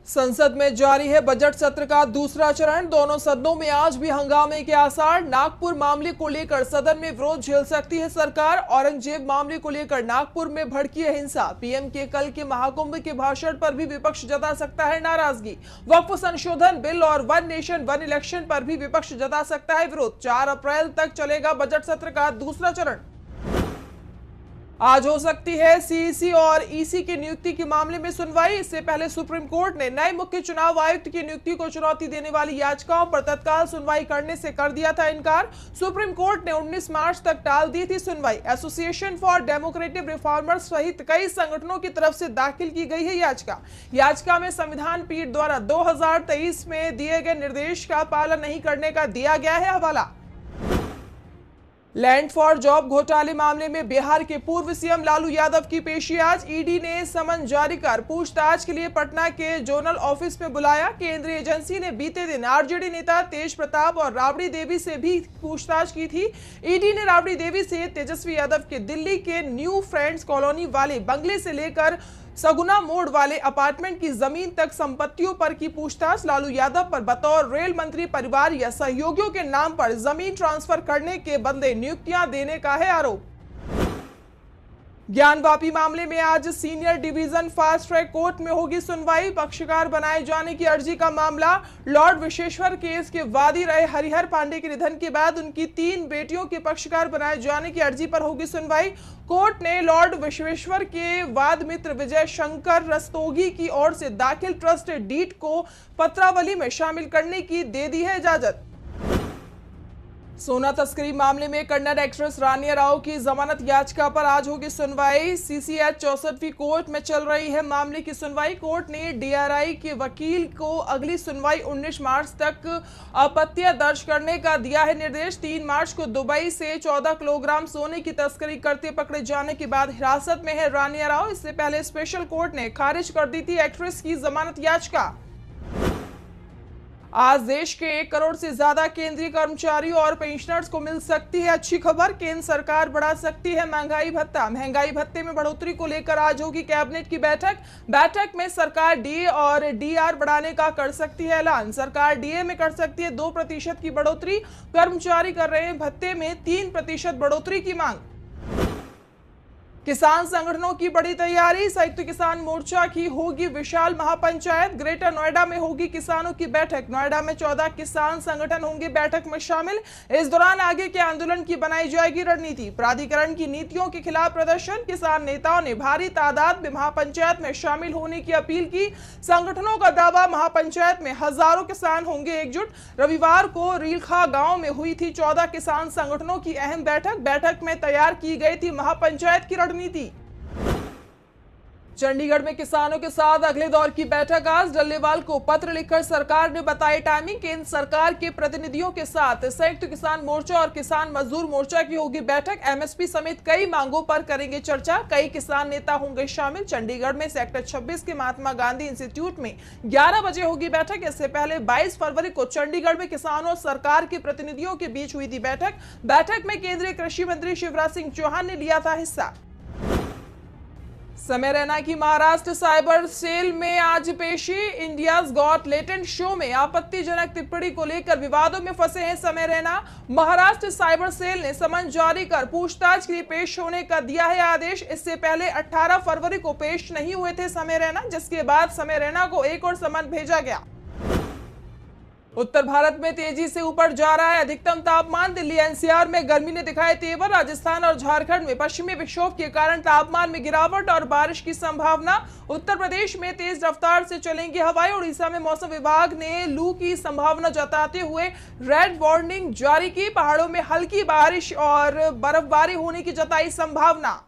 संसद में जारी है बजट सत्र का दूसरा चरण। दोनों सदनों में आज भी हंगामे के आसार। नागपुर मामले को लेकर सदन में विरोध झेल सकती है सरकार। औरंगजेब मामले को लेकर नागपुर में भड़की है हिंसा। पीएम के कल के महाकुंभ के भाषण पर भी विपक्ष जता सकता है नाराजगी। वक्फ संशोधन बिल और वन नेशन वन इलेक्शन पर भी विपक्ष जता सकता है विरोध। 4 अप्रैल तक चलेगा बजट सत्र का दूसरा चरण। आज हो सकती है सीईसी और ईसी की नियुक्ति के मामले में सुनवाई। इससे पहले सुप्रीम कोर्ट ने नए मुख्य चुनाव आयुक्त की नियुक्ति को चुनौती देने वाली याचिकाओं पर तत्काल सुनवाई करने से कर दिया था इनकार। सुप्रीम कोर्ट ने 19 मार्च तक टाल दी थी सुनवाई। एसोसिएशन फॉर डेमोक्रेटिक रिफॉर्मर्स सहित कई संगठनों की तरफ से दाखिल की गई है याचिका में संविधान पीठ द्वारा 2023 में दिए गए निर्देश का पालन नहीं करने का दिया गया है हवाला। लैंड फॉर जॉब घोटाले मामले में बिहार के पूर्व सीएम लालू यादव की पेशी आज। ईडी ने समन जारी कर पूछताछ के लिए पटना के जोनल ऑफिस में बुलाया। केंद्रीय एजेंसी ने बीते दिन आरजेडी नेता तेज प्रताप और राबड़ी देवी से भी पूछताछ की थी। ईडी ने राबड़ी देवी से तेजस्वी यादव के दिल्ली के न्यू फ्रेंड्स कॉलोनी वाले बंगले से लेकर सगुना मोड़ वाले अपार्टमेंट की जमीन तक संपत्तियों पर की पूछताछ। लालू यादव पर बतौर रेल मंत्री परिवार या सहयोगियों के नाम पर जमीन ट्रांसफर करने के बदले नियुक्तियां देने का है आरोप। ज्ञानवापी मामले में आज senior division fast track court में होगी सुनवाई। पक्षकार बनाए जाने की अर्जी का मामला। लॉर्ड विश्वेश्वर केस के वादी रहे हरिहर पांडे के निधन के बाद उनकी 3 बेटियों के पक्षकार बनाए जाने की अर्जी पर होगी सुनवाई। कोर्ट ने लॉर्ड विश्वेश्वर के वाद मित्र विजय शंकर रस्तोगी की ओर से दाखिल ट्रस्ट डीड को पत्रावली में शामिल करने की दे दी है इजाजत। सोना तस्करी मामले में कन्नड़ एक्ट्रेस रानिया राव की जमानत याचिका पर आज होगी सुनवाई। सीसीएच 64वीं कोर्ट में चल रही है मामले की सुनवाई। कोर्ट ने डीआरआई के वकील को अगली सुनवाई 19 मार्च तक आपत्तियां दर्ज करने का दिया है निर्देश। 3 मार्च को दुबई से 14 किलोग्राम सोने की तस्करी करते पकड़े जाने के बाद हिरासत में है रानिया राव। इससे पहले स्पेशल कोर्ट ने खारिज कर दी थी एक्ट्रेस की जमानत याचिका। आज देश के 1 करोड़ से ज्यादा केंद्रीय कर्मचारियों और पेंशनर्स को मिल सकती है अच्छी खबर। केंद्र सरकार बढ़ा सकती है महंगाई भत्ता। महंगाई भत्ते में बढ़ोतरी को लेकर आज होगी कैबिनेट की बैठक में सरकार डीए और डीआर बढ़ाने का कर सकती है ऐलान। सरकार डीए में कर सकती है 2% की बढ़ोतरी। कर्मचारी कर रहे हैं भत्ते में 3% बढ़ोतरी की मांग। किसान संगठनों की बड़ी तैयारी। संयुक्त किसान मोर्चा की होगी विशाल महापंचायत। ग्रेटर नोएडा में होगी किसानों की बैठक। नोएडा में 14 किसान संगठन होंगे बैठक में शामिल। इस दौरान आगे के आंदोलन की बनाई जाएगी रणनीति। प्राधिकरण की नीतियों के खिलाफ प्रदर्शन। किसान नेताओं ने भारी तादाद में महापंचायत में शामिल होने की अपील की। संगठनों का दावा, महापंचायत में हजारों किसान होंगे एकजुट। रविवार को रीलखा गांव में हुई थी 14 किसान संगठनों की अहम बैठक में तैयार की गई थी महापंचायत की नीति। चंडीगढ़ में किसानों के साथ अगले दौर की बैठक आज। डल्लेवाल को पत्र लिखकर सरकार ने बताई टाइमिंग। केंद्र सरकार के प्रतिनिधियों के साथ संयुक्त किसान मोर्चा और किसान मजदूर मोर्चा की होगी बैठक। एमएसपी समेत कई मांगों पर करेंगे चर्चा। कई किसान नेता होंगे शामिल। चंडीगढ़ में सेक्टर 26 के महात्मा गांधी इंस्टीट्यूट में 11 बजे होगी बैठक। इससे पहले 22 फरवरी को चंडीगढ़ में किसानों और सरकार के प्रतिनिधियों के बीच हुई थी बैठक में केंद्रीय कृषि मंत्री शिवराज सिंह चौहान ने लिया था हिस्सा। समय रैना की महाराष्ट्र साइबर सेल में आज पेशी। इंडियाज गॉट लेटेंट शो में आपत्तिजनक टिप्पणी को लेकर विवादों में फंसे हैं समय रैना। महाराष्ट्र साइबर सेल ने समन जारी कर पूछताछ के लिए पेश होने का दिया है आदेश। इससे पहले 18 फरवरी को पेश नहीं हुए थे समय रैना, जिसके बाद समय रैना को एक और समन भेजा गया। उत्तर भारत में तेजी से ऊपर जा रहा है अधिकतम तापमान। दिल्ली एनसीआर में गर्मी ने दिखाए तेवर। राजस्थान और झारखंड में पश्चिमी विक्षोभ के कारण तापमान में गिरावट और बारिश की संभावना। उत्तर प्रदेश में तेज रफ्तार से चलेंगी हवाएं। उड़ीसा में मौसम विभाग ने लू की संभावना जताते हुए रेड वार्निंग जारी की। पहाड़ों में हल्की बारिश और बर्फबारी होने की जताई संभावना।